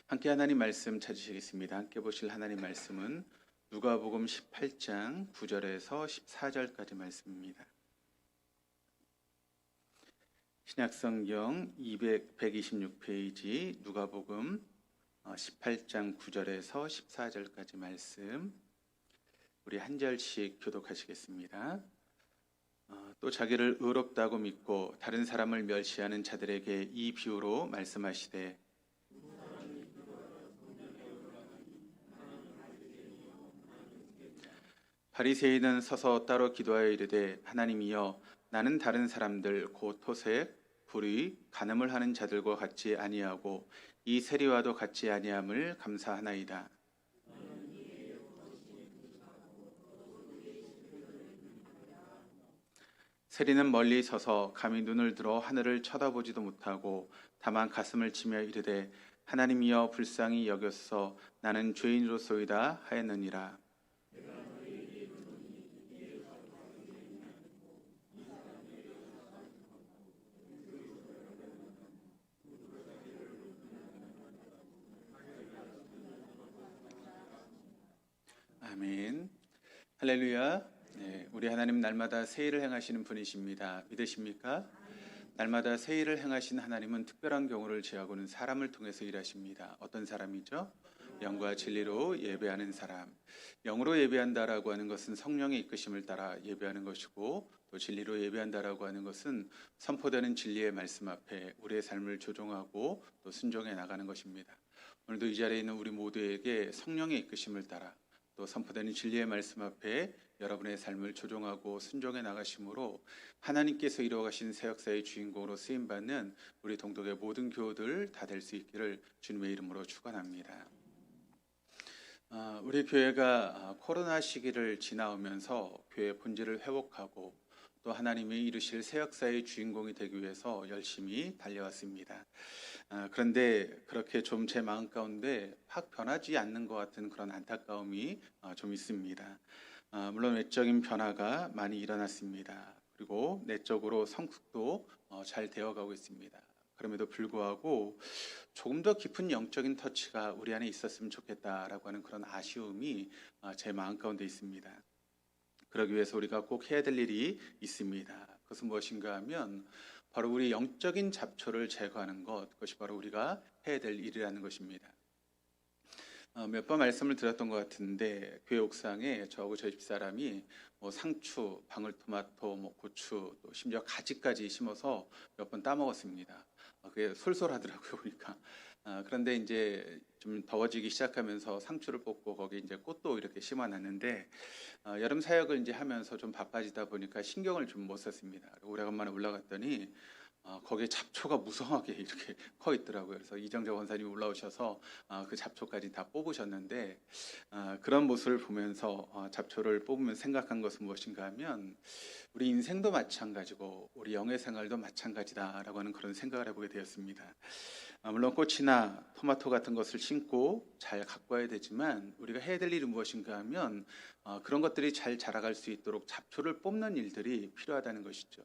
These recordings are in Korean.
함께 하나님 말씀 찾으시겠습니다. 함께 보실 하나님 말씀은 누가복음 18장 9절에서 14절까지 말씀입니다. 신약성경 126페이지 누가복음 18장 9절에서 14절까지 말씀, 우리 한 절씩 교독하시겠습니다. 또 자기를 의롭다고 믿고 다른 사람을 멸시하는 자들에게 이 비유로 말씀하시되, 바리새인은 서서 따로 기도하여 이르되, 하나님이여, 나는 다른 사람들 곧 토색, 불의, 간음을 하는 자들과 같지 아니하고 이 세리와도 같지 아니함을 감사하나이다. 세리는 멀리 서서 감히 눈을 들어 하늘을 쳐다보지도 못하고 다만 가슴을 치며 이르되, 하나님이여 불쌍히 여겼소, 나는 죄인으로소이다 하였느니라. 아멘. 할렐루야. 네, 우리 하나님 날마다 새 일을 행하시는 분이십니다. 믿으십니까? 날마다 새 일을 행하신 하나님은 특별한 경우를 제하고는 사람을 통해서 일하십니다. 어떤 사람이죠? 영과 진리로 예배하는 사람. 영으로 예배한다라고 하는 것은 성령의 이끄심을 따라 예배하는 것이고, 또 진리로 예배한다라고 하는 것은 선포되는 진리의 말씀 앞에 우리의 삶을 조종하고 또 순종해 나가는 것입니다. 오늘도 이 자리에 있는 우리 모두에게 성령의 이끄심을 따라 또 선포되는 진리의 말씀 앞에 여러분의 삶을 조종하고 순종해 나가심으로 하나님께서 이루어가신 새 역사의 주인공으로 쓰임받는 우리 동독의 모든 교우들 다 될 수 있기를 주님의 이름으로 축원합니다. 우리 교회가 코로나 시기를 지나오면서 교회의 본질을 회복하고 또 하나님이 이루실 새 역사의 주인공이 되기 위해서 열심히 달려왔습니다. 그런데 그렇게 좀 제 마음 가운데 확 변하지 않는 것 같은 그런 안타까움이 좀 있습니다. 물론 외적인 변화가 많이 일어났습니다. 그리고 내적으로 성숙도 잘 되어가고 있습니다. 그럼에도 불구하고 조금 더 깊은 영적인 터치가 우리 안에 있었으면 좋겠다라고 하는 그런 아쉬움이 제 마음 가운데 있습니다. 그러기 위해서 우리가 꼭 해야 될 일이 있습니다. 그것은 무엇인가 하면 바로 우리 영적인 잡초를 제거하는 것, 그것이 바로 우리가 해야 될 일이라는 것입니다. 몇 번 말씀을 드렸던 것 같은데, 교회 옥상에 저하고 저희 집사람이 상추, 방울토마토, 고추, 또 심지어 가지까지 심어서 몇 번 따먹었습니다. 그게 솔솔하더라고요, 보니까. 그런데 이제 좀 더워지기 시작하면서 상추를 뽑고 거기 이제 꽃도 이렇게 심어놨는데, 여름 사역을 이제 하면서 좀 바빠지다 보니까 신경을 좀 못 썼습니다. 오래간만에 올라갔더니 거기에 잡초가 무성하게 이렇게 커 있더라고요. 그래서 이정재 원사님이 올라오셔서 그 잡초까지 다 뽑으셨는데, 그런 모습을 보면서 잡초를 뽑으면 생각한 것은 무엇인가 하면 우리 인생도 마찬가지고 우리 영의 생활도 마찬가지다라고 하는 그런 생각을 해보게 되었습니다. 물론 꽃이나 토마토 같은 것을 심고 잘 가꿔야 되지만 우리가 해야 될 일은 무엇인가 하면 그런 것들이 잘 자라갈 수 있도록 잡초를 뽑는 일들이 필요하다는 것이죠.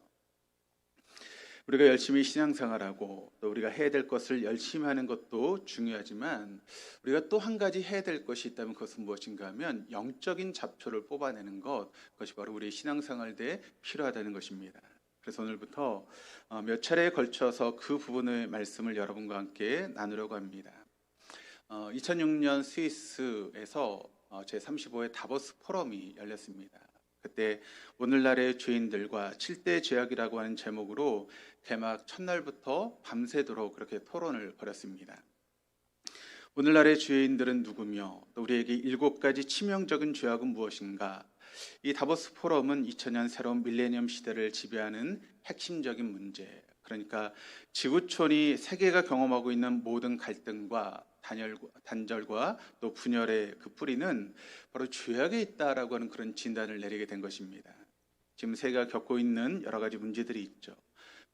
우리가 열심히 신앙생활하고 또 우리가 해야 될 것을 열심히 하는 것도 중요하지만 우리가 또 한 가지 해야 될 것이 있다면 그것은 무엇인가 하면 영적인 잡초를 뽑아내는 것, 그것이 바로 우리의 신앙생활에 필요하다는 것입니다. 그래서 오늘부터 몇 차례에 걸쳐서 그 부분의 말씀을 여러분과 함께 나누려고 합니다. 2006년 스위스에서 제35회 다보스 포럼이 열렸습니다. 그때 오늘날의 죄인들과 7대 죄악이라고 하는 제목으로 개막 첫날부터 밤새도록 그렇게 토론을 벌였습니다. 오늘날의 죄인들은 누구며 또 우리에게 7가지 치명적인 죄악은 무엇인가? 이 다보스 포럼은 2000년 새로운 밀레니엄 시대를 지배하는 핵심적인 문제, 그러니까 지구촌이 세계가 경험하고 있는 모든 갈등과 단절과 또 분열의 그 뿌리는 바로 죄악에 있다라고 하는 그런 진단을 내리게 된 것입니다. 지금 세계가 겪고 있는 여러 가지 문제들이 있죠.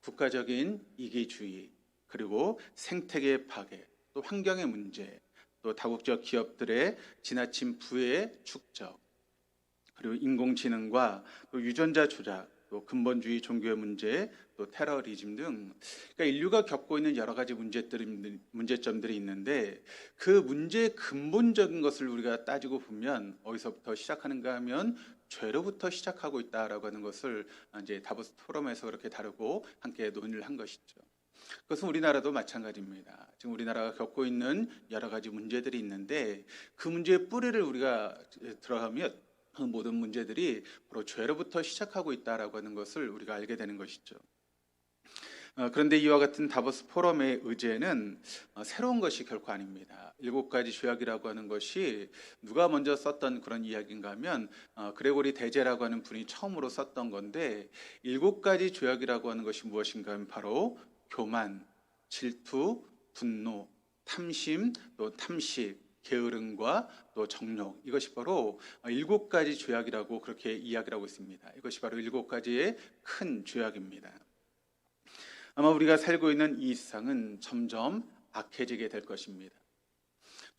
국가적인 이기주의, 그리고 생태계 파괴, 또 환경의 문제, 또 다국적 기업들의 지나친 부의 축적, 그리고 인공지능과 또 유전자 조작, 또 또 근본주의 종교의 문제, 또 테러리즘 등 그러니까 인류가 겪고 있는 여러 가지 문제점들이 있는데 그 문제의 근본적인 것을 우리가 따지고 보면 어디서부터 시작하는가 하면 죄로부터 시작하고 있다라고 하는 것을 이제 다보스 포럼에서 그렇게 다루고 함께 논의를 한 것이죠. 그것은 우리나라도 마찬가지입니다. 지금 우리나라가 겪고 있는 여러 가지 문제들이 있는데 그 문제의 뿌리를 우리가 들어가면 그 모든 문제들이 바로 죄로부터 시작하고 있다라고 하는 것을 우리가 알게 되는 것이죠. 그런데 이와 같은 다보스 포럼의 의제는 새로운 것이 결코 아닙니다. 7가지 죄악이라고 하는 것이 누가 먼저 썼던 그런 이야기인가 하면 그레고리 대제라고 하는 분이 처음으로 썼던 건데 7가지 죄악이라고 하는 것이 무엇인가 하면 바로 교만, 질투, 분노, 탐심, 또 탐식, 게으름과 또 정욕, 이것이 바로 7가지 죄악이라고 그렇게 이야기를 하고 있습니다. 이것이 바로 7가지의 큰 죄악입니다. 아마 우리가 살고 있는 이 세상은 점점 악해지게 될 것입니다.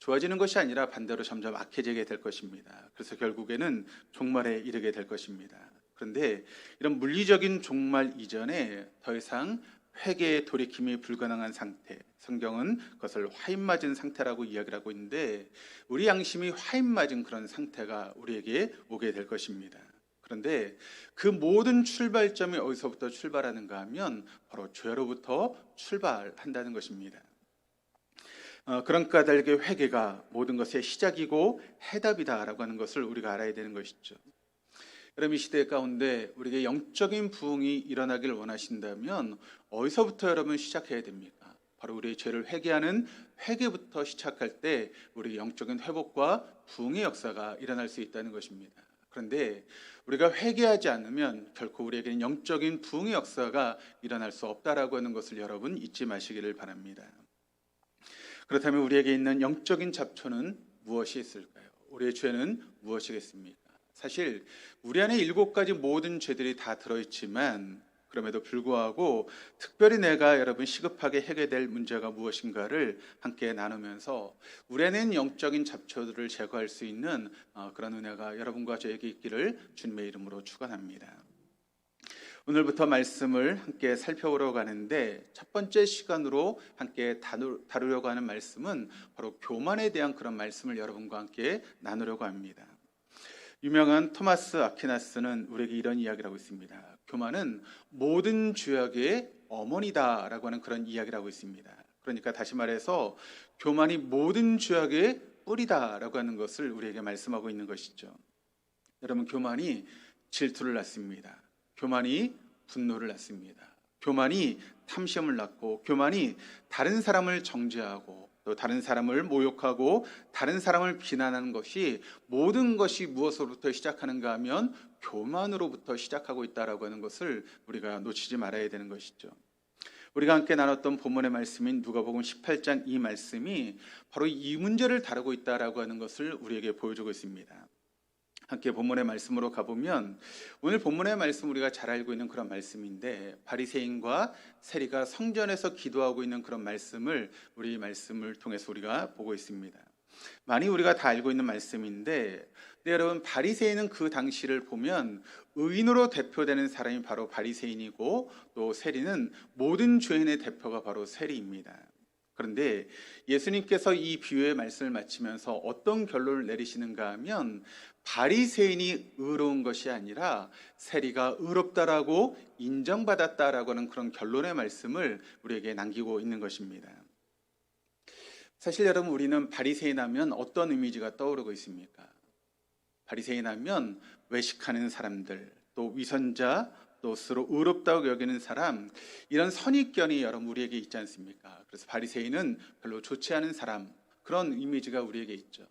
좋아지는 것이 아니라 반대로 점점 악해지게 될 것입니다. 그래서 결국에는 종말에 이르게 될 것입니다. 그런데 이런 물리적인 종말 이전에 더 이상 회개의 돌이킴이 불가능한 상태, 성경은 그것을 화인 맞은 상태라고 이야기를 하고 있는데 우리 양심이 화인 맞은 그런 상태가 우리에게 오게 될 것입니다. 그런데 그 모든 출발점이 어디서부터 출발하는가 하면 바로 죄로부터 출발한다는 것입니다. 그런 까닭의 회개가 모든 것의 시작이고 해답이다라고 하는 것을 우리가 알아야 되는 것이죠. 여러분, 이 시대 가운데 우리에게 영적인 부흥이 일어나길 원하신다면 어디서부터 여러분 시작해야 됩니까? 바로 우리의 죄를 회개하는 회개부터 시작할 때 우리 영적인 회복과 부흥의 역사가 일어날 수 있다는 것입니다. 그런데 우리가 회개하지 않으면 결코 우리에게는 영적인 부흥의 역사가 일어날 수 없다라고 하는 것을 여러분 잊지 마시기를 바랍니다. 그렇다면 우리에게 있는 영적인 잡초는 무엇이 있을까요? 우리의 죄는 무엇이겠습니까? 사실 우리 안에 7가지 모든 죄들이 다 들어있지만 그럼에도 불구하고 특별히 내가 여러분 시급하게 해결될 문제가 무엇인가를 함께 나누면서 우리 안에 있는 영적인 잡초들을 제거할 수 있는 그런 은혜가 여러분과 저에게 있기를 주님의 이름으로 축원합니다. 오늘부터 말씀을 함께 살펴보러 가는데 첫 번째 시간으로 함께 다루려고 하는 말씀은 바로 교만에 대한 그런 말씀을 여러분과 함께 나누려고 합니다. 유명한 토마스 아퀴나스는 우리에게 이런 이야기를 하고 있습니다. 교만은 모든 죄악의 어머니다라고 하는 그런 이야기를 하고 있습니다. 그러니까 다시 말해서 교만이 모든 죄악의 뿌리다라고 하는 것을 우리에게 말씀하고 있는 것이죠. 여러분, 교만이 질투를 낳습니다. 교만이 분노를 낳습니다. 교만이 탐심을 낳고 교만이 다른 사람을 정죄하고 또 다른 사람을 모욕하고 다른 사람을 비난하는 것이 모든 것이 무엇으로부터 시작하는가 하면 교만으로부터 시작하고 있다라고 하는 것을 우리가 놓치지 말아야 되는 것이죠. 우리가 함께 나눴던 본문의 말씀인 누가복음 18장 이 말씀이 바로 이 문제를 다루고 있다라고 하는 것을 우리에게 보여주고 있습니다. 함께 본문의 말씀으로 가보면 오늘 본문의 말씀 우리가 잘 알고 있는 그런 말씀인데 바리새인과 세리가 성전에서 기도하고 있는 그런 말씀을 우리 말씀을 통해서 우리가 보고 있습니다. 많이 우리가 다 알고 있는 말씀인데 여러분, 바리새인은 그 당시를 보면 의인으로 대표되는 사람이 바로 바리새인이고 또 세리는 모든 죄인의 대표가 바로 세리입니다. 그런데 예수님께서 이 비유의 말씀을 마치면서 어떤 결론을 내리시는가 하면 바리새인이 의로운 것이 아니라 세리가 의롭다라고 인정받았다라고 하는 그런 결론의 말씀을 우리에게 남기고 있는 것입니다. 사실 여러분, 우리는 바리새인 하면 어떤 이미지가 떠오르고 있습니까? 바리새인 하면 외식하는 사람들, 또 위선자, 또 스스로 의롭다고 여기는 사람, 이런 선입견이 여러분 우리에게 있지 않습니까? 그래서 바리새인은 별로 좋지 않은 사람, 그런 이미지가 우리에게 있죠.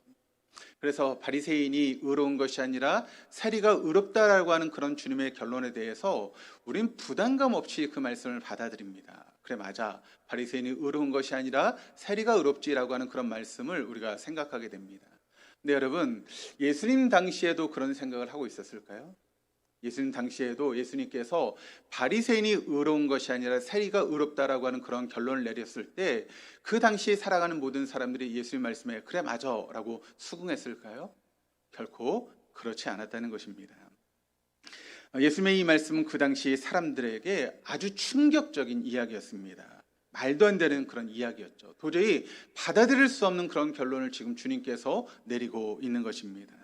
그래서 바리새인이 의로운 것이 아니라 세리가 의롭다라고 하는 그런 주님의 결론에 대해서 우린 부담감 없이 그 말씀을 받아들입니다. 그래, 맞아, 바리새인이 의로운 것이 아니라 세리가 의롭지라고 하는 그런 말씀을 우리가 생각하게 됩니다. 근데 여러분, 예수님 당시에도 그런 생각을 하고 있었을까요? 예수님 당시에도 예수님께서 바리새인이 의로운 것이 아니라 세리가 의롭다라고 하는 그런 결론을 내렸을 때 그 당시에 살아가는 모든 사람들이 예수님 말씀에 그래, 맞아 라고 수긍했을까요? 결코 그렇지 않았다는 것입니다. 예수님의 이 말씀은 그 당시 사람들에게 아주 충격적인 이야기였습니다. 말도 안 되는 그런 이야기였죠. 도저히 받아들일 수 없는 그런 결론을 지금 주님께서 내리고 있는 것입니다.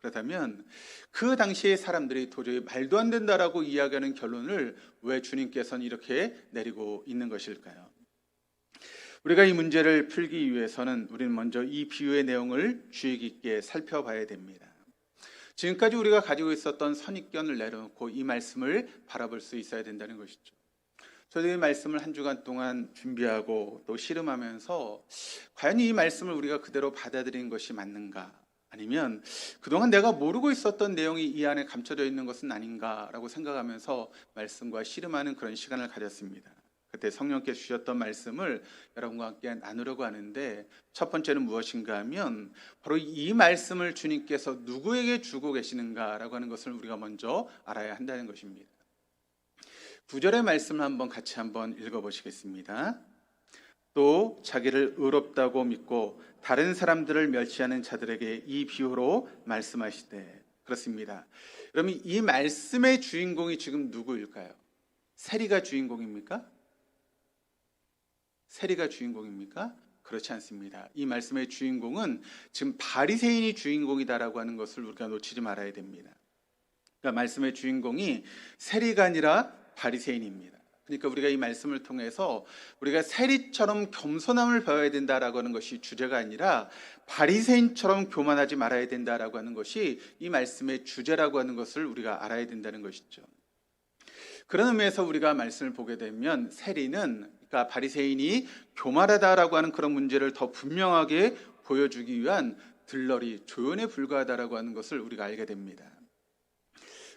그렇다면 그 당시의 사람들이 도저히 말도 안 된다라고 이야기하는 결론을 왜 주님께서는 이렇게 내리고 있는 것일까요? 우리가 이 문제를 풀기 위해서는 우리는 먼저 이 비유의 내용을 주의 깊게 살펴봐야 됩니다. 지금까지 우리가 가지고 있었던 선입견을 내려놓고 이 말씀을 바라볼 수 있어야 된다는 것이죠. 저도 이 말씀을 한 주간 동안 준비하고 또 씨름하면서 과연 이 말씀을 우리가 그대로 받아들이는 것이 맞는가, 아니면 그동안 내가 모르고 있었던 내용이 이 안에 감춰져 있는 것은 아닌가라고 생각하면서 말씀과 씨름하는 그런 시간을 가졌습니다. 그때 성령께서 주셨던 말씀을 여러분과 함께 나누려고 하는데, 첫 번째는 무엇인가 하면 바로 이 말씀을 주님께서 누구에게 주고 계시는가라고 하는 것을 우리가 먼저 알아야 한다는 것입니다. 9절의 말씀을 같이 한번 읽어보시겠습니다. 또 자기를 의롭다고 믿고 다른 사람들을 멸시하는 자들에게 이 비유로 말씀하시되. 그렇습니다. 그러면 이 말씀의 주인공이 지금 누구일까요? 세리가 주인공입니까? 세리가 주인공입니까? 그렇지 않습니다. 이 말씀의 주인공은 지금 바리새인이 주인공이다라고 하는 것을 우리가 놓치지 말아야 됩니다. 그러니까 말씀의 주인공이 세리가 아니라 바리새인입니다. 그러니까 우리가 이 말씀을 통해서 우리가 세리처럼 겸손함을 배워야 된다라고 하는 것이 주제가 아니라 바리새인처럼 교만하지 말아야 된다라고 하는 것이 이 말씀의 주제라고 하는 것을 우리가 알아야 된다는 것이죠. 그런 의미에서 우리가 말씀을 보게 되면 세리는, 그러니까 바리새인이 교만하다라고 하는 그런 문제를 더 분명하게 보여주기 위한 들러리, 조연에 불과하다라고 하는 것을 우리가 알게 됩니다.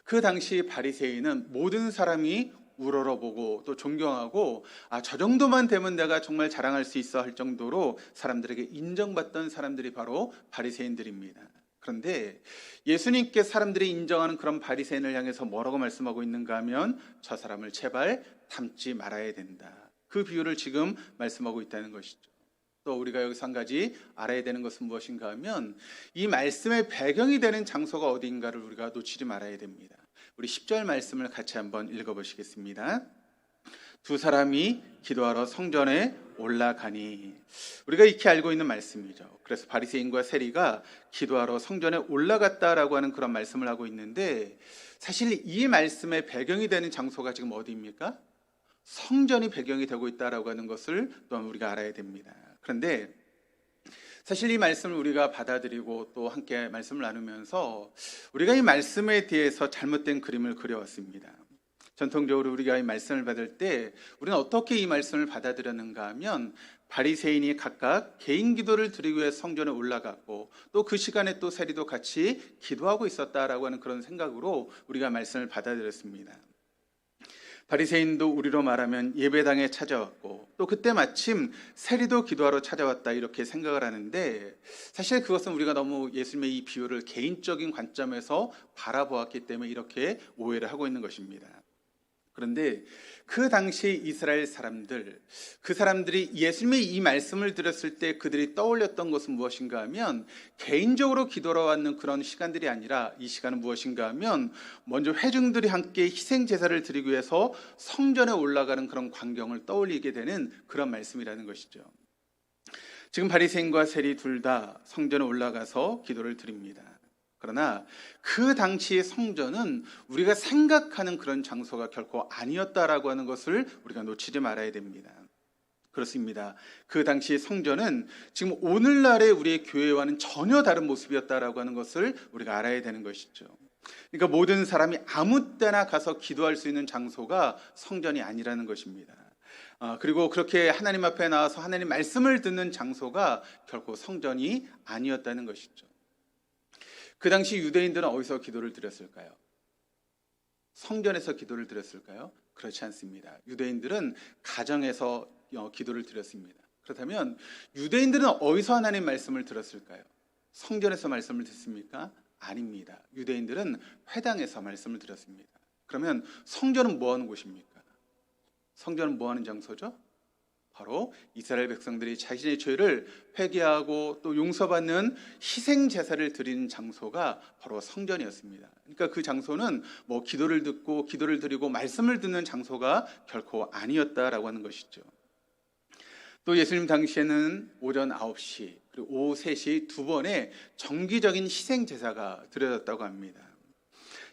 그 당시 바리새인은 모든 사람이 우러러보고 또 존경하고, 저 정도만 되면 내가 정말 자랑할 수 있어 할 정도로 사람들에게 인정받던 사람들이 바로 바리새인들입니다. 그런데 예수님께 사람들이 인정하는 그런 바리새인을 향해서 뭐라고 말씀하고 있는가 하면 저 사람을 제발 닮지 말아야 된다. 그 비유를 지금 말씀하고 있다는 것이죠. 또 우리가 여기서 한 가지 알아야 되는 것은 무엇인가 하면 이 말씀의 배경이 되는 장소가 어디인가를 우리가 놓치지 말아야 됩니다. 우리 10절 말씀을 같이 한번 읽어보시겠습니다. 두 사람이 기도하러 성전에 올라가니. 우리가 익히 알고 있는 말씀이죠. 그래서 바리새인과 세리가 기도하러 성전에 올라갔다라고 하는 그런 말씀을 하고 있는데, 사실 이 말씀의 배경이 되는 장소가 지금 어디입니까? 성전이 배경이 되고 있다라고 하는 것을 또한 우리가 알아야 됩니다. 그런데 사실 이 말씀을 우리가 받아들이고 또 함께 말씀을 나누면서 우리가 이 말씀에 대해서 잘못된 그림을 그려왔습니다. 전통적으로 우리가 이 말씀을 받을 때 우리는 어떻게 이 말씀을 받아들였는가 하면, 바리새인이 각각 개인 기도를 드리기 위해 성전에 올라갔고 또 그 시간에 또 세리도 같이 기도하고 있었다라고 하는 그런 생각으로 우리가 말씀을 받아들였습니다. 바리새인도 우리로 말하면 예배당에 찾아왔고 또 그때 마침 세리도 기도하러 찾아왔다, 이렇게 생각을 하는데, 사실 그것은 우리가 너무 예수님의 이 비유를 개인적인 관점에서 바라보았기 때문에 이렇게 오해를 하고 있는 것입니다. 그런데 그 당시 이스라엘 사람들, 그 사람들이 예수님의 이 말씀을 들었을 때 그들이 떠올렸던 것은 무엇인가 하면, 개인적으로 기도하러 왔는 그런 시간들이 아니라 이 시간은 무엇인가 하면 먼저 회중들이 함께 희생 제사를 드리기 위해서 성전에 올라가는 그런 광경을 떠올리게 되는 그런 말씀이라는 것이죠. 지금 바리새인과 세리 둘 다 성전에 올라가서 기도를 드립니다. 그러나 그 당시의 성전은 우리가 생각하는 그런 장소가 결코 아니었다라고 하는 것을 우리가 놓치지 말아야 됩니다. 그렇습니다. 그 당시 성전은 지금 오늘날의 우리의 교회와는 전혀 다른 모습이었다라고 하는 것을 우리가 알아야 되는 것이죠. 그러니까 모든 사람이 아무 때나 가서 기도할 수 있는 장소가 성전이 아니라는 것입니다. 그리고 그렇게 하나님 앞에 나와서 하나님 말씀을 듣는 장소가 결코 성전이 아니었다는 것이죠. 그 당시 유대인들은 어디서 기도를 드렸을까요? 성전에서 기도를 드렸을까요? 그렇지 않습니다. 유대인들은 가정에서 기도를 드렸습니다. 그렇다면 유대인들은 어디서 하나님 말씀을 들었을까요? 성전에서 말씀을 듣습니까? 아닙니다. 유대인들은 회당에서 말씀을 들었습니다. 그러면 성전은 뭐 하는 곳입니까? 성전은 뭐 하는 장소죠? 바로 이스라엘 백성들이 자신의 죄를 회개하고 또 용서받는 희생 제사를 드리는 장소가 바로 성전이었습니다. 그러니까 그 장소는 뭐 기도를 듣고 기도를 드리고 말씀을 듣는 장소가 결코 아니었다라고 하는 것이죠. 또 예수님 당시에는 오전 9시 그리고 오후 3시 두 번의 정기적인 희생 제사가 드려졌다고 합니다.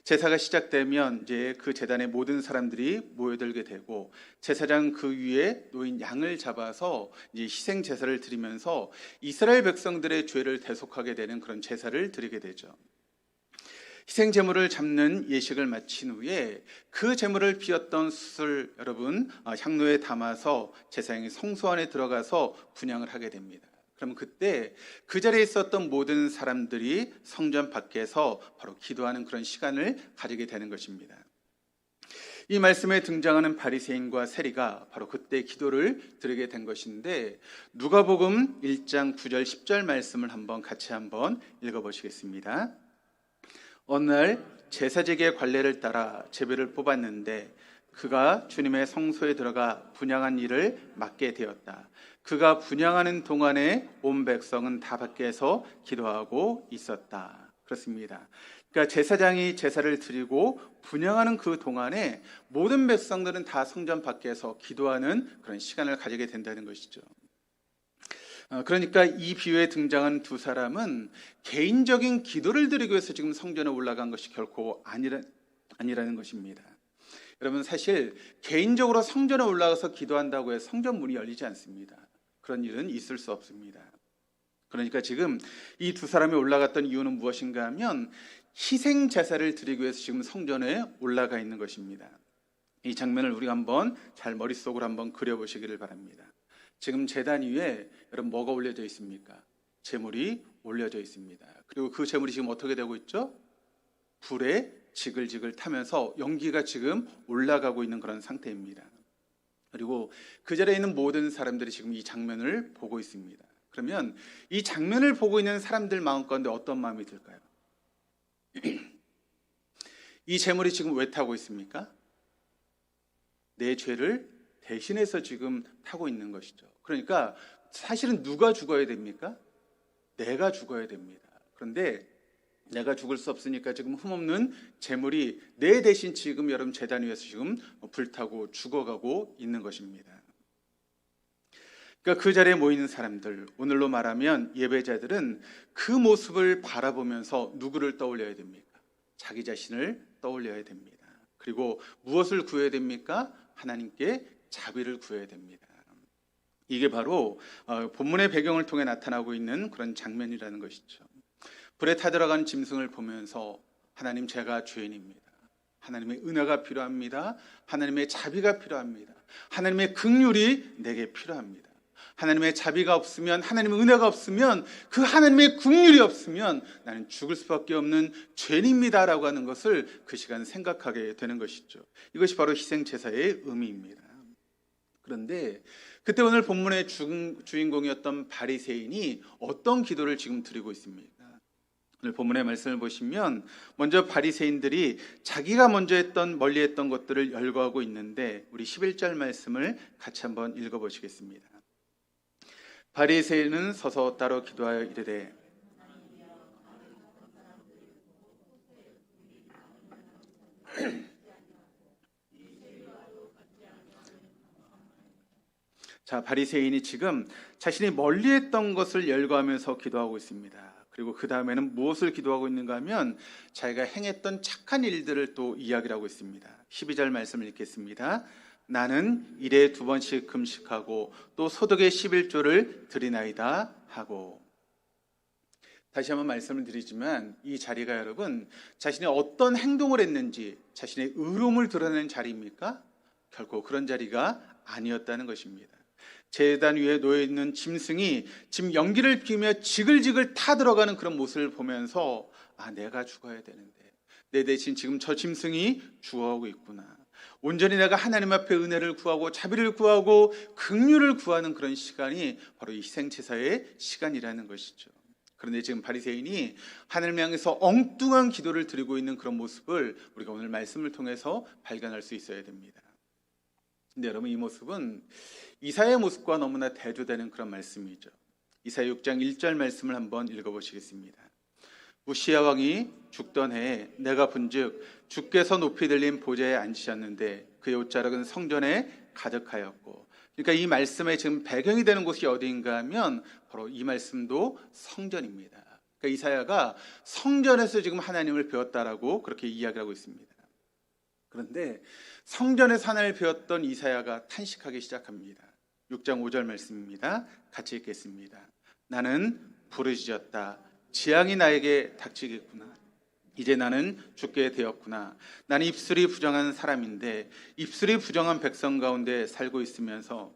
제사가 시작되면 이제 그 제단에 모든 사람들이 모여들게 되고 제사장 그 위에 놓인 양을 잡아서 이제 희생 제사를 드리면서 이스라엘 백성들의 죄를 대속하게 되는 그런 제사를 드리게 되죠. 희생 제물을 잡는 예식을 마친 후에 그 제물을 피웠던 숯을 향로에 담아서 제사장이 성소 안에 들어가서 분향을 하게 됩니다. 그럼 그때 그 자리에 있었던 모든 사람들이 성전 밖에서 바로 기도하는 그런 시간을 가지게 되는 것입니다. 이 말씀에 등장하는 바리새인과 세리가 바로 그때 기도를 드리게 된 것인데 누가복음 1장 9절 10절 말씀을 같이 읽어보시겠습니다. 어느 날 제사직의 관례를 따라 제비를 뽑았는데 그가 주님의 성소에 들어가 분향한 일을 맡게 되었다. 그가 분향하는 동안에 온 백성은 다 밖에서 기도하고 있었다. 그렇습니다. 그러니까 제사장이 제사를 드리고 분향하는 그 동안에 모든 백성들은 다 성전 밖에서 기도하는 그런 시간을 가지게 된다는 것이죠. 그러니까 이 비유에 등장한 두 사람은 개인적인 기도를 드리기 위해서 지금 성전에 올라간 것이 결코 아니라는 것입니다. 여러분, 사실 개인적으로 성전에 올라가서 기도한다고 해서 성전 문이 열리지 않습니다. 그런 일은 있을 수 없습니다. 그러니까 지금 이 두 사람이 올라갔던 이유는 무엇인가 하면 희생 제사를 드리기 위해서 지금 성전에 올라가 있는 것입니다. 이 장면을 우리가 잘 머릿속으로 그려보시기를 바랍니다. 지금 제단 위에 여러분 뭐가 올려져 있습니까? 제물이 올려져 있습니다. 그리고 그 제물이 지금 어떻게 되고 있죠? 불에 지글지글 타면서 연기가 지금 올라가고 있는 그런 상태입니다. 그리고 그 자리에 있는 모든 사람들이 지금 이 장면을 보고 있습니다. 그러면 이 장면을 보고 있는 사람들 마음 가운데 어떤 마음이 들까요? 이 제물이 지금 왜 타고 있습니까? 내 죄를 대신해서 지금 타고 있는 것이죠. 그러니까 사실은 누가 죽어야 됩니까? 내가 죽어야 됩니다. 그런데 내가 죽을 수 없으니까 지금 흠없는 제물이 내 대신 지금 여러분 제단 위에서 지금 불타고 죽어가고 있는 것입니다. 그러니까 그 자리에 모이는 사람들, 오늘로 말하면 예배자들은 그 모습을 바라보면서 누구를 떠올려야 됩니까? 자기 자신을 떠올려야 됩니다. 그리고 무엇을 구해야 됩니까? 하나님께 자비를 구해야 됩니다. 이게 바로 본문의 배경을 통해 나타나고 있는 그런 장면이라는 것이죠. 불에 타들어간 짐승을 보면서 하나님, 제가 죄인입니다. 하나님의 은혜가 필요합니다. 하나님의 자비가 필요합니다. 하나님의 긍휼이 내게 필요합니다. 하나님의 자비가 없으면, 하나님의 은혜가 없으면, 그 하나님의 긍휼이 없으면 나는 죽을 수밖에 없는 죄인입니다라고 하는 것을 그 시간 생각하게 되는 것이죠. 이것이 바로 희생제사의 의미입니다. 그런데 그때 오늘 본문의 주인공이었던 바리새인이 어떤 기도를 지금 드리고 있습니까? 오늘 본문의 말씀을 보시면 먼저 바리새인들이 자기가 멀리 했던 것들을 열거하고 있는데 우리 11절 말씀을 같이 읽어보시겠습니다. 바리새인은 서서 따로 기도하여 이르되 바리새인이 지금 자신이 멀리했던 것을 열거하면서 기도하고 있습니다. 그리고 그 다음에는 무엇을 기도하고 있는가 하면 자기가 행했던 착한 일들을 또 이야기를 하고 있습니다. 12절 말씀을 읽겠습니다. 나는 일에 2번씩 금식하고 또 소득의 11조를 드리나이다 하고. 다시 한번 말씀을 드리지만 이 자리가 여러분 자신이 어떤 행동을 했는지 자신의 의로움을 드러내는 자리입니까? 결코 그런 자리가 아니었다는 것입니다. 제단 위에 놓여있는 짐승이 지금 연기를 피우며 지글지글 타들어가는 그런 모습을 보면서 내가 죽어야 되는데 내 대신 지금 저 짐승이 죽어가고 있구나. 온전히 내가 하나님 앞에 은혜를 구하고 자비를 구하고 긍휼을 구하는 그런 시간이 바로 이 희생제사의 시간이라는 것이죠. 그런데 지금 바리새인이 하나님을 향해서 엉뚱한 기도를 드리고 있는 그런 모습을 우리가 오늘 말씀을 통해서 발견할 수 있어야 됩니다. 근데 여러분, 이 모습은 이사야의 모습과 너무나 대조되는 그런 말씀이죠. 이사야 6장 1절 말씀을 한번 읽어보시겠습니다. 우시야 왕이 죽던 해에 내가 본즉 주께서 높이 들린 보좌에 앉으셨는데 그의 옷자락은 성전에 가득하였고, 그러니까 이 말씀의 지금 배경이 되는 곳이 어디인가 하면 바로 이 말씀도 성전입니다. 그러니까 이사야가 성전에서 지금 하나님을 배웠다라고 그렇게 이야기를 하고 있습니다. 그런데 성전에서 하나님을 배웠던 이사야가 탄식하기 시작합니다. 6장 5절 말씀입니다. 같이 읽겠습니다. 나는 부르짖었다. 재앙이 나에게 닥치겠구나. 이제 나는 죽게 되었구나. 나는 입술이 부정한 사람인데 입술이 부정한 백성 가운데 살고 있으면서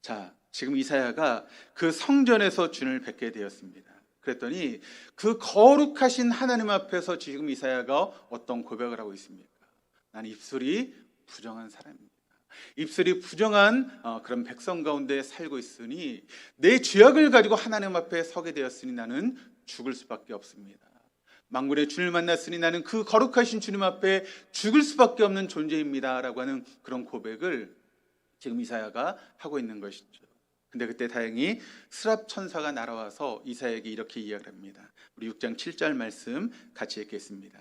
자, 지금 이사야가 그 성전에서 주님을 뵙게 되었습니다. 그랬더니 그 거룩하신 하나님 앞에서 지금 이사야가 어떤 고백을 하고 있습니까? 나는 입술이 부정한 사람입니다. 입술이 부정한 그런 백성 가운데 살고 있으니 내 죄악을 가지고 하나님 앞에 서게 되었으니 나는 죽을 수밖에 없습니다. 만군의 주님을 만났으니 나는 그 거룩하신 주님 앞에 죽을 수밖에 없는 존재입니다 라고 하는 그런 고백을 지금 이사야가 하고 있는 것이죠. 근데 그때 다행히 스랍 천사가 날아와서 이사야에게 이렇게 이야기를 합니다. 우리 6장 7절 말씀 같이 읽겠습니다.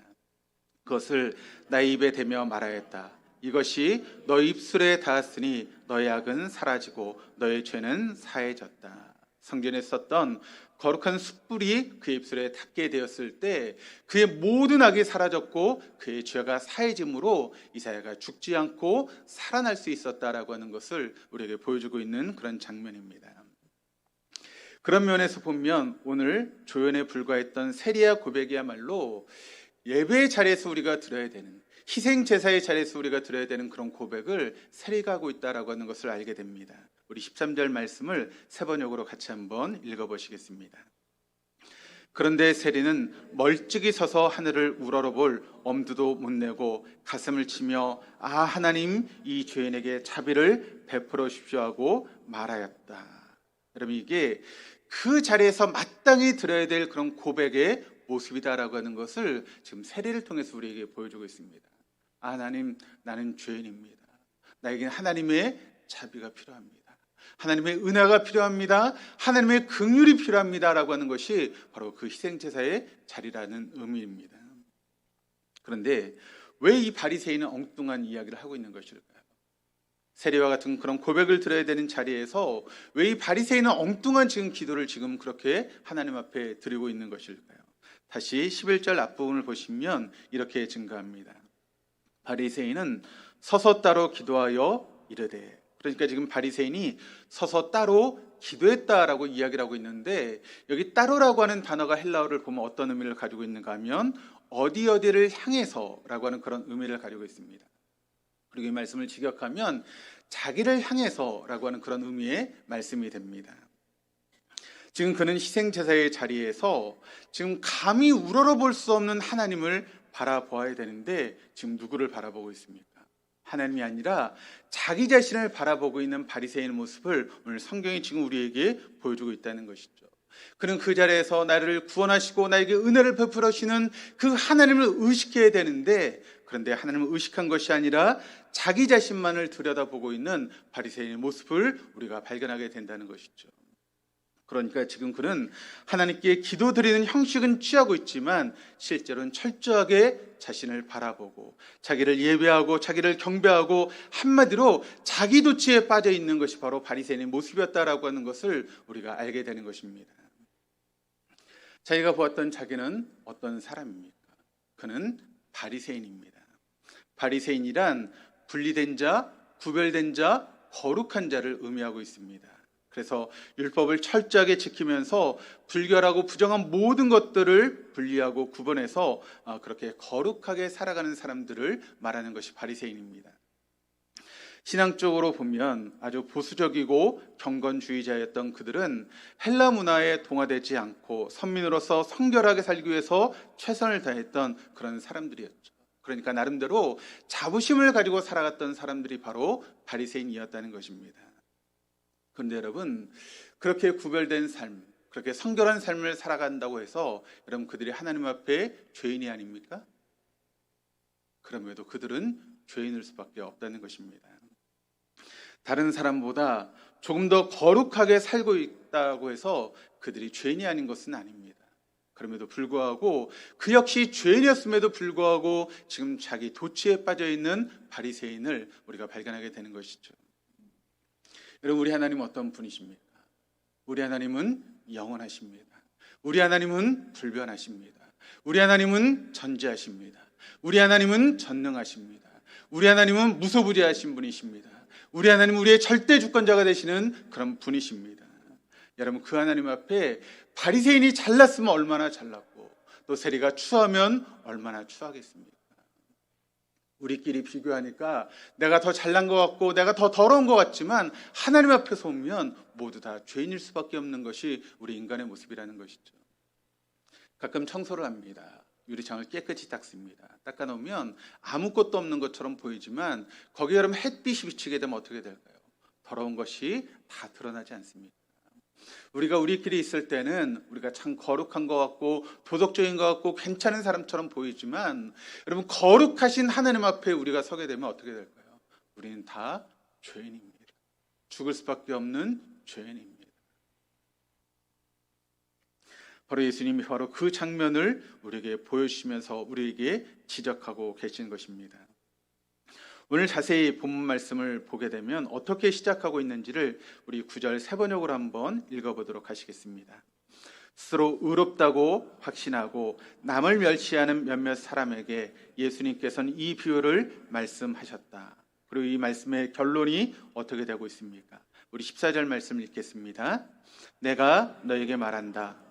그것을 나의 입에 대며 말하였다. 이것이 너의 입술에 닿았으니 너의 악은 사라지고 너의 죄는 사해졌다. 성전에 썼던 거룩한 숯불이 그의 입술에 닿게 되었을 때 그의 모든 악이 사라졌고 그의 죄가 사해짐으로 이사야가 죽지 않고 살아날 수 있었다라고 하는 것을 우리에게 보여주고 있는 그런 장면입니다. 그런 면에서 보면 오늘 조연에 불과했던 세리야 고백이야말로 예배의 자리에서 우리가 드려야 되는, 희생 제사의 자리에서 우리가 드려야 되는 그런 고백을 세리가 하고 있다라고 하는 것을 알게 됩니다. 우리 13절 말씀을 세 번역으로 같이 한번 읽어보시겠습니다. 그런데 세리는 멀찍이 서서 하늘을 우러러볼 엄두도 못 내고 가슴을 치며 아 하나님 이 죄인에게 자비를 베풀어 주십시오 하고 말하였다. 여러분, 이게 그 자리에서 마땅히 드려야 될 그런 고백의 모습이다라고 하는 것을 지금 세리를 통해서 우리에게 보여주고 있습니다. 아, 하나님, 나는 죄인입니다. 나에게는 하나님의 자비가 필요합니다. 하나님의 은혜가 필요합니다. 하나님의 긍휼이 필요합니다라고 하는 것이 바로 그 희생제사의 자리라는 의미입니다. 그런데 왜 이 바리새인은 엉뚱한 이야기를 하고 있는 것일까요? 세리와 같은 그런 고백을 드려야 되는 자리에서 왜 이 바리새인은 엉뚱한 지금 기도를 지금 그렇게 하나님 앞에 드리고 있는 것일까요? 다시 11절 앞부분을 보시면 이렇게 증가합니다. 바리새인은 서서 따로 기도하여 이르되, 그러니까 지금 바리새인이 서서 따로 기도했다라고 이야기를 하고 있는데, 여기 따로라고 하는 단어가 헬라어를 보면 어떤 의미를 가지고 있는가 하면 어디를 향해서라고 하는 그런 의미를 가지고 있습니다. 그리고 이 말씀을 직역하면 자기를 향해서라고 하는 그런 의미의 말씀이 됩니다. 지금 그는 희생제사의 자리에서 지금 감히 우러러볼 수 없는 하나님을 바라보아야 되는데 지금 누구를 바라보고 있습니까? 하나님이 아니라 자기 자신을 바라보고 있는 바리새인의 모습을 오늘 성경이 지금 우리에게 보여주고 있다는 것이죠. 그는 그 자리에서 나를 구원하시고 나에게 은혜를 베풀어 주시는 그 하나님을 의식해야 되는데, 그런데 하나님을 의식한 것이 아니라 자기 자신만을 들여다보고 있는 바리새인의 모습을 우리가 발견하게 된다는 것이죠. 그러니까 지금 그는 하나님께 기도드리는 형식은 취하고 있지만 실제로는 철저하게 자신을 바라보고 자기를 예배하고 자기를 경배하고 한마디로 자기 도취에 빠져 있는 것이 바로 바리새인의 모습이었다라고 하는 것을 우리가 알게 되는 것입니다. 자기가 보았던 자기는 어떤 사람입니까? 그는 바리새인입니다. 바리새인이란 분리된 자, 구별된 자, 거룩한 자를 의미하고 있습니다. 그래서 율법을 철저하게 지키면서 불결하고 부정한 모든 것들을 분리하고 구분해서 그렇게 거룩하게 살아가는 사람들을 말하는 것이 바리새인입니다. 신앙적으로 보면 아주 보수적이고 경건주의자였던 그들은 헬라 문화에 동화되지 않고 선민으로서 성결하게 살기 위해서 최선을 다했던 그런 사람들이었죠. 그러니까 나름대로 자부심을 가지고 살아갔던 사람들이 바로 바리새인이었다는 것입니다. 그런데 여러분, 그렇게 구별된 삶, 그렇게 성결한 삶을 살아간다고 해서 여러분 그들이 하나님 앞에 죄인이 아닙니까? 그럼에도 그들은 죄인일 수밖에 없다는 것입니다. 다른 사람보다 조금 더 거룩하게 살고 있다고 해서 그들이 죄인이 아닌 것은 아닙니다. 그럼에도 불구하고 그 역시 죄인이었음에도 불구하고 지금 자기 도취에 빠져 있는 바리새인을 우리가 발견하게 되는 것이죠. 여러분, 우리 하나님 어떤 분이십니까? 우리 하나님은 영원하십니다. 우리 하나님은 불변하십니다. 우리 하나님은 전지하십니다. 우리 하나님은 전능하십니다. 우리 하나님은 무소부재하신 분이십니다. 우리 하나님은 우리의 절대 주권자가 되시는 그런 분이십니다. 여러분, 그 하나님 앞에 바리새인이 잘났으면 얼마나 잘났고 또 세리가 추하면 얼마나 추하겠습니까? 우리끼리 비교하니까 내가 더 잘난 것 같고 내가 더 더러운 것 같지만 하나님 앞에서 보면 모두 다 죄인일 수밖에 없는 것이 우리 인간의 모습이라는 것이죠. 가끔 청소를 합니다. 유리창을 깨끗이 닦습니다. 닦아놓으면 아무것도 없는 것처럼 보이지만 거기에 여러분 햇빛이 비치게 되면 어떻게 될까요? 더러운 것이 다 드러나지 않습니까? 우리가 우리끼리 있을 때는 우리가 참 거룩한 것 같고 도덕적인 것 같고 괜찮은 사람처럼 보이지만 여러분, 거룩하신 하나님 앞에 우리가 서게 되면 어떻게 될까요? 우리는 다 죄인입니다. 죽을 수밖에 없는 죄인입니다. 바로 예수님이 바로 그 장면을 우리에게 보여주시면서 우리에게 지적하고 계신 것입니다. 오늘 자세히 본문 말씀을 보게 되면 어떻게 시작하고 있는지를 우리 9절 세 번역으로 한번 읽어보도록 하시겠습니다. 스스로 의롭다고 확신하고 남을 멸시하는 몇몇 사람에게 예수님께서는 이 비유를 말씀하셨다. 그리고 이 말씀의 결론이 어떻게 되고 있습니까? 우리 14절 말씀을 읽겠습니다. 내가 너에게 말한다.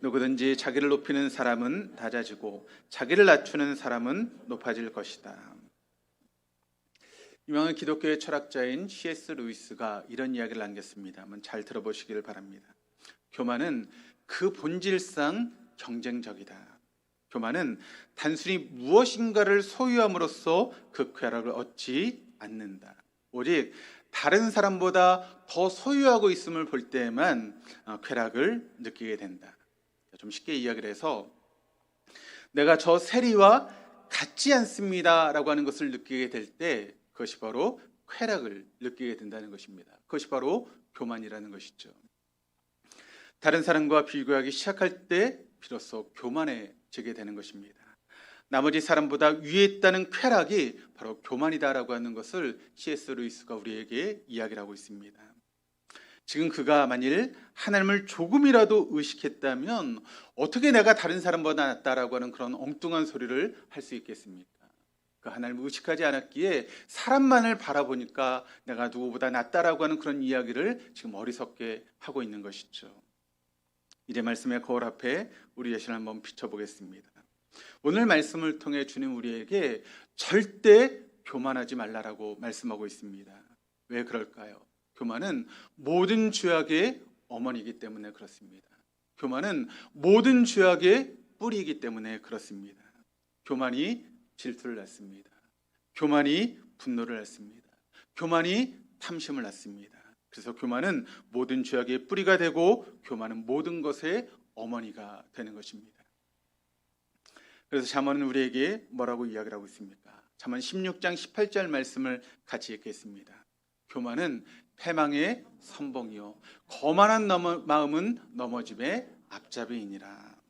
누구든지 자기를 높이는 사람은 낮아지고 자기를 낮추는 사람은 높아질 것이다. 유명한 기독교의 철학자인 C.S. 루이스가 이런 이야기를 남겼습니다. 한번 잘 들어보시기를 바랍니다. 교만은 그 본질상 경쟁적이다. 교만은 단순히 무엇인가를 소유함으로써 그 쾌락을 얻지 않는다. 오직 다른 사람보다 더 소유하고 있음을 볼 때에만 쾌락을 느끼게 된다. 좀 쉽게 이야기를 해서 내가 저 세리와 같지 않습니다 라고 하는 것을 느끼게 될 때 그것이 바로 쾌락을 느끼게 된다는 것입니다. 그것이 바로 교만이라는 것이죠. 다른 사람과 비교하기 시작할 때 비로소 교만해지게 되는 것입니다. 나머지 사람보다 위에 있다는 쾌락이 바로 교만이다라고 하는 것을 C.S. 루이스가 우리에게 이야기를 하고 있습니다. 지금 그가 만일 하나님을 조금이라도 의식했다면 어떻게 내가 다른 사람보다 낫다라고 하는 그런 엉뚱한 소리를 할 수 있겠습니까? 그 하나님을 의식하지 않았기에 사람만을 바라보니까 내가 누구보다 낫다라고 하는 그런 이야기를 지금 어리석게 하고 있는 것이죠. 이제 말씀의 거울 앞에 우리 자신을 한번 비춰보겠습니다. 오늘 말씀을 통해 주님 우리에게 절대 교만하지 말라라고 말씀하고 있습니다. 왜 그럴까요? 교만은 모든 죄악의 어머니이기 때문에 그렇습니다. 교만은 모든 죄악의 뿌리이기 때문에 그렇습니다. 교만이 질투를 낳습니다. 교만이 분노를 낳습니다. 교만이 탐심을 낳습니다. 그래서 교만은 모든 죄악의 뿌리가 되고 교만은 모든 것의 어머니가 되는 것입니다. 그래서 잠언은 우리에게 뭐라고 이야기를 하고 있습니까? 잠언 16장 18절 말씀을 같이 읽겠습니다. 교만은 패망의 선봉이요 거만한 마음은 넘어짐의 앞잡이이니라.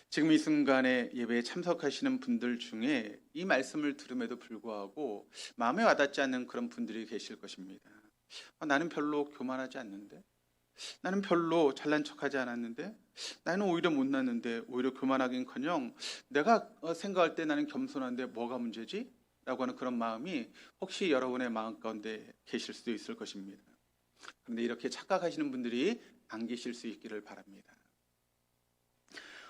지금 이 순간에 예배에 참석하시는 분들 중에 이 말씀을 들음에도 불구하고 마음에 와닿지 않는 그런 분들이 계실 것입니다. 나는 별로 교만하지 않는데, 나는 별로 잘난 척하지 않았는데, 나는 오히려 못났는데, 오히려 교만하긴커녕 내가 생각할 때 나는 겸손한데 뭐가 문제지? 라고 하는 그런 마음이 혹시 여러분의 마음 가운데 계실 수도 있을 것입니다. 그런데 이렇게 착각하시는 분들이 안 계실 수 있기를 바랍니다.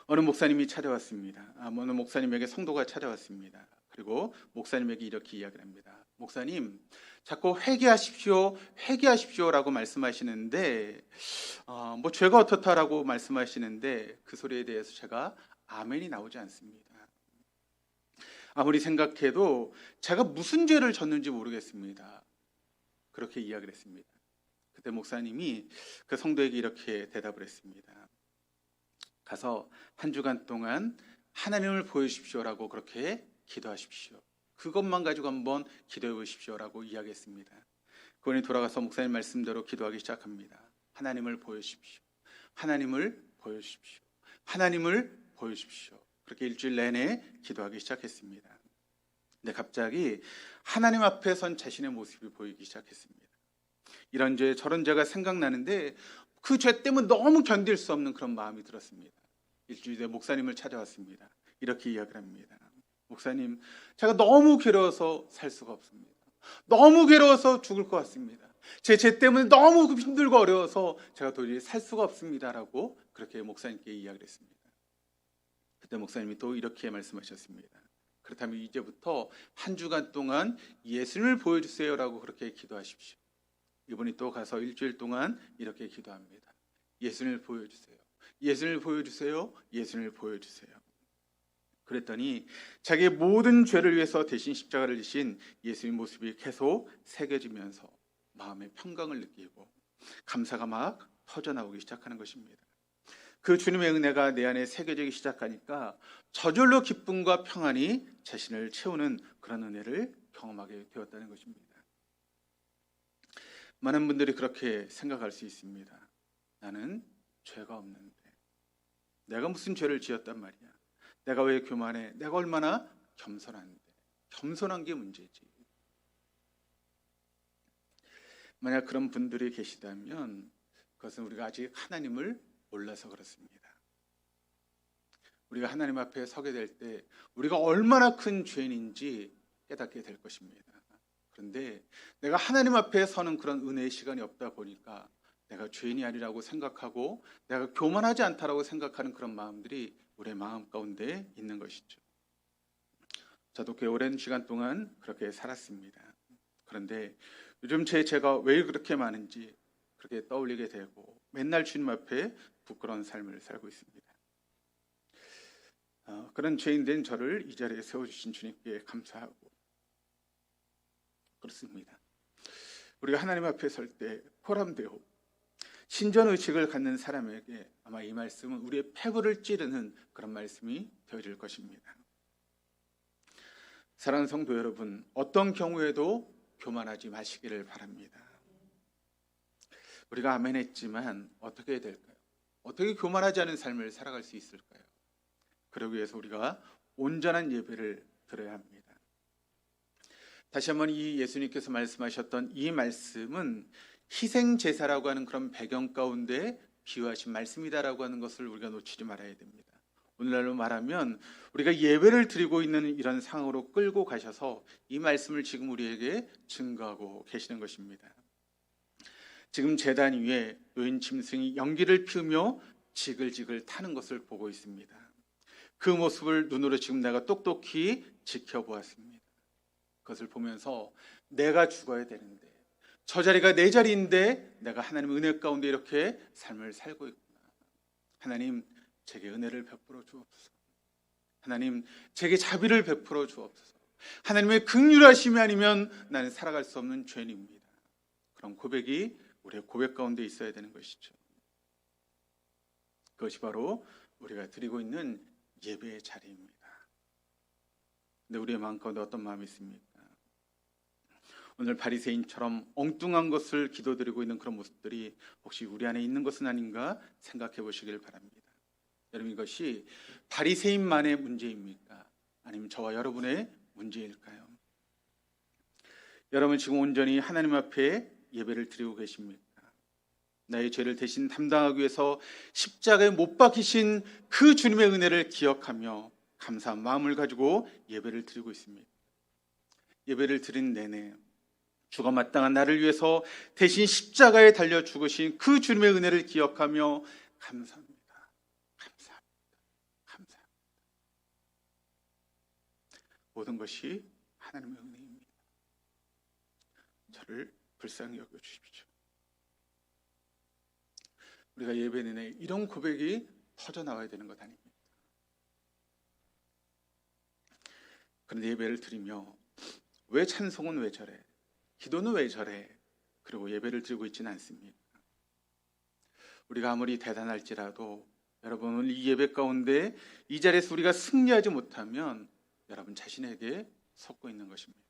어느 목사님이 찾아왔습니다. 어느 목사님에게 성도가 찾아왔습니다. 그리고 목사님에게 이렇게 이야기를 합니다. 목사님, 자꾸 회개하십시오, 회개하십시오라고 말씀하시는데 뭐 죄가 어떻다라고 말씀하시는데 그 소리에 대해서 제가 아멘이 나오지 않습니다. 아무리 생각해도 제가 무슨 죄를 졌는지 모르겠습니다. 그렇게 이야기를 했습니다. 그때 목사님이 그 성도에게 이렇게 대답을 했습니다. 가서 한 주간 동안 하나님을 보여주십시오라고 그렇게 기도하십시오. 그것만 가지고 한번 기도해 보십시오라고 이야기했습니다. 그분이 돌아가서 목사님 말씀대로 기도하기 시작합니다. 하나님을 보여주십시오. 하나님을 보여주십시오. 하나님을 보여주십시오. 그렇게 일주일 내내 기도하기 시작했습니다. 근데 갑자기 하나님 앞에 선 자신의 모습이 보이기 시작했습니다. 이런 죄 저런 죄가 생각나는데 그 죄 때문에 너무 견딜 수 없는 그런 마음이 들었습니다. 일주일 뒤에 목사님을 찾아왔습니다. 이렇게 이야기를 합니다. 목사님, 제가 너무 괴로워서 살 수가 없습니다. 너무 괴로워서 죽을 것 같습니다. 제 죄 때문에 너무 힘들고 어려워서 제가 도저히 살 수가 없습니다라고 그렇게 목사님께 이야기를 했습니다. 그때 목사님이 또 이렇게 말씀하셨습니다. 그렇다면 이제부터 한 주간 동안 예수님을 보여주세요라고 그렇게 기도하십시오. 이분이 또 가서 일주일 동안 이렇게 기도합니다. 예수님을 보여주세요. 예수님을 보여주세요. 예수님을 보여주세요. 그랬더니 자기의 모든 죄를 위해서 대신 십자가를 지신 예수님 모습이 계속 새겨지면서 마음의 평강을 느끼고 감사가 막 터져나오기 시작하는 것입니다. 그 주님의 은혜가 내 안에 새겨지기 시작하니까 저절로 기쁨과 평안이 자신을 채우는 그런 은혜를 경험하게 되었다는 것입니다. 많은 분들이 그렇게 생각할 수 있습니다. 나는 죄가 없는데 내가 무슨 죄를 지었단 말이야. 내가 왜 교만해? 내가 얼마나 겸손한데. 겸손한 게 문제지. 만약 그런 분들이 계시다면 그것은 우리가 아직 하나님을 몰라서 그렇습니다. 우리가 하나님 앞에 서게 될 때 우리가 얼마나 큰 죄인인지 깨닫게 될 것입니다. 그런데 내가 하나님 앞에 서는 그런 은혜의 시간이 없다 보니까 내가 죄인이 아니라고 생각하고 내가 교만하지 않다라고 생각하는 그런 마음들이 우리의 마음 가운데 있는 것이죠. 저도 꽤 오랜 시간 동안 그렇게 살았습니다. 그런데 요즘 제 죄가 왜 그렇게 많은지 그렇게 떠올리게 되고 맨날 주님 앞에 부끄러운 삶을 살고 있습니다. 그런 죄인된 저를 이 자리에 세워주신 주님께 감사하고 그렇습니다. 우리가 하나님 앞에 설 때 포람되어 신전의식을 갖는 사람에게 아마 이 말씀은 우리의 폐부를 찌르는 그런 말씀이 되어질 것입니다. 사랑하는 성도 여러분, 어떤 경우에도 교만하지 마시기를 바랍니다. 우리가 아멘 했지만 어떻게 해야 될까요? 어떻게 교만하지 않은 삶을 살아갈 수 있을까요? 그러기 위해서 우리가 온전한 예배를 드려야 합니다. 다시 한번 이 예수님께서 말씀하셨던 이 말씀은 희생제사라고 하는 그런 배경 가운데 비유하신 말씀이다라고 하는 것을 우리가 놓치지 말아야 됩니다. 오늘날로 말하면 우리가 예배를 드리고 있는 이런 상황으로 끌고 가셔서 이 말씀을 지금 우리에게 증거하고 계시는 것입니다. 지금 제단 위에 노인 짐승이 연기를 피우며 지글지글 타는 것을 보고 있습니다. 그 모습을 눈으로 지금 내가 똑똑히 지켜보았습니다. 그것을 보면서 내가 죽어야 되는데 저 자리가 내 자리인데 내가 하나님의 은혜 가운데 이렇게 삶을 살고 있구나. 하나님 제게 은혜를 베풀어 주옵소서. 하나님 제게 자비를 베풀어 주옵소서. 하나님의 긍휼하심이 아니면 나는 살아갈 수 없는 죄인입니다. 그런 고백이 우리의 고백 가운데 있어야 되는 것이죠. 그것이 바로 우리가 드리고 있는 예배의 자리입니다. 근데 우리의 마음 가운데 어떤 마음이 있습니까? 오늘 바리새인처럼 엉뚱한 것을 기도드리고 있는 그런 모습들이 혹시 우리 안에 있는 것은 아닌가 생각해 보시길 바랍니다. 여러분, 이것이 바리새인만의 문제입니까? 아니면 저와 여러분의 문제일까요? 여러분 지금 온전히 하나님 앞에 예배를 드리고 계십니까? 나의 죄를 대신 담당하기 위해서 십자가에 못 박히신 그 주님의 은혜를 기억하며 감사한 마음을 가지고 예배를 드리고 있습니다. 예배를 드린 내내 주가 마땅한 나를 위해서 대신 십자가에 달려 죽으신 그 주님의 은혜를 기억하며 감사합니다. 감사합니다. 감사합니다. 모든 것이 하나님의 은혜입니다. 저를 불쌍히 여겨주십시오. 우리가 예배 내내 이런 고백이 터져나와야 되는 것 아닙니까? 그런데 예배를 드리며 왜 찬송은 왜 저래? 기도는 왜 저래? 그리고 예배를 드리고 있지는 않습니까? 우리가 아무리 대단할지라도 여러분, 오늘 이 예배 가운데 이 자리에서 우리가 승리하지 못하면 여러분 자신에게 속고 있는 것입니다.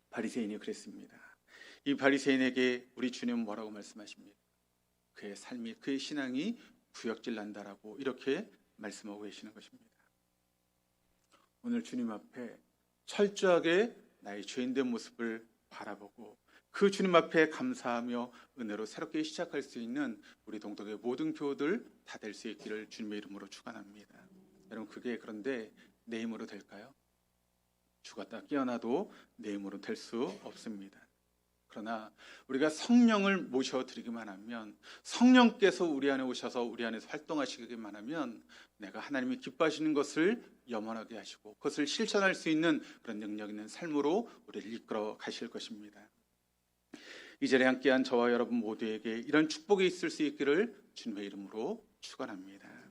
바리새인이 그랬습니다. 이 바리새인에게 우리 주님은 뭐라고 말씀하십니까? 그의 삶이, 그의 신앙이 구역질 난다라고 이렇게 말씀하고 계시는 것입니다. 오늘 주님 앞에 철저하게 나의 죄인된 모습을 바라보고 그 주님 앞에 감사하며 은혜로 새롭게 시작할 수 있는 우리 동덕의 모든 교우들 다 될 수 있기를 주님의 이름으로 축원합니다. 여러분, 그게 그런데 내 힘으로 될까요? 죽었다 깨어나도 내 힘으로 될 수 없습니다. 그러나 우리가 성령을 모셔드리기만 하면, 성령께서 우리 안에 오셔서 우리 안에서 활동하시기만 하면 내가 하나님이 기뻐하시는 것을 염원하게 하시고 그것을 실천할 수 있는 그런 능력 있는 삶으로 우리를 이끌어 가실 것입니다. 이 자리에 함께한 저와 여러분 모두에게 이런 축복이 있을 수 있기를 주님의 이름으로 축원합니다.